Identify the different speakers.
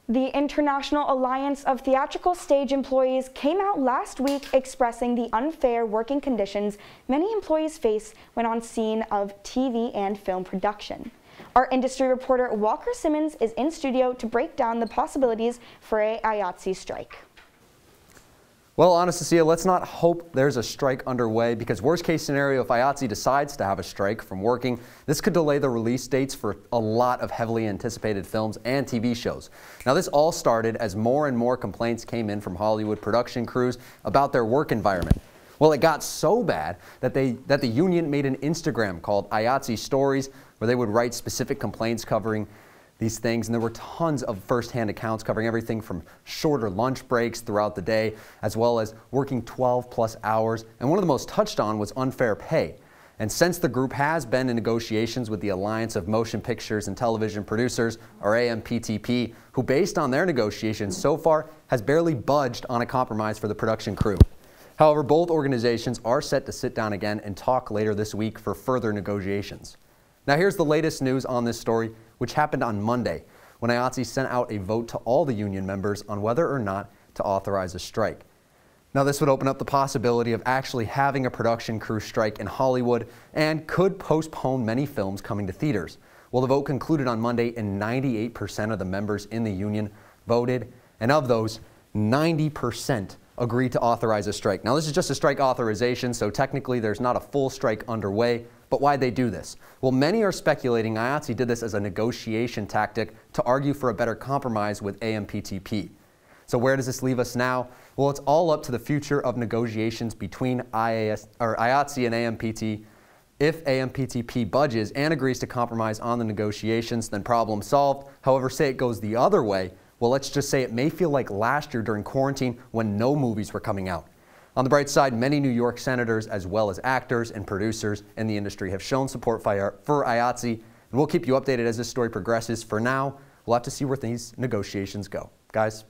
Speaker 1: The International Alliance of Theatrical Stage Employees came out last week expressing the unfair working conditions many employees face when on scene of TV and film production. Our industry reporter Walker Simmons is in studio to break down the possibilities for a IATSE strike.
Speaker 2: Well, Anastasia, let's not hope there's a strike underway, because worst case scenario, if IATSE decides to have a strike from working, this could delay the release dates for a lot of heavily anticipated films and TV shows. Now, this all started as more and more complaints came in from Hollywood production crews about their work environment. Well, it got so bad that the union made an Instagram called IATSE Stories, where they would write specific complaints covering these things, and there were tons of first-hand accounts covering everything from shorter lunch breaks throughout the day, as well as working 12+ hours, and one of the most touched on was unfair pay. And since the group has been in negotiations with the Alliance of Motion Pictures and Television Producers, or AMPTP, who based on their negotiations so far has barely budged on a compromise for the production crew. However, both organizations are set to sit down again and talk later this week for further negotiations. Now here's the latest news on this story, which happened on Monday, when IATSE sent out a vote to all the union members on whether or not to authorize a strike. Now, this would open up the possibility of actually having a production crew strike in Hollywood and could postpone many films coming to theaters. Well, the vote concluded on Monday, and 98% of the members in the union voted, and of those, 90% agreed to authorize a strike. Now, this is just a strike authorization, so technically there's not a full strike underway. But why'd they do this? Well, many are speculating IATSE did this as a negotiation tactic to argue for a better compromise with AMPTP. So where does this leave us now? Well, it's all up to the future of negotiations between IATSE and AMPT. If AMPTP budges and agrees to compromise on the negotiations, then problem solved. However, say it goes the other way, well, let's just say it may feel like last year during quarantine when no movies were coming out. On the bright side, many New York senators, as well as actors and producers in the industry, have shown support for IATSE, and we'll keep you updated as this story progresses. For now, we'll have to see where these negotiations go. Guys?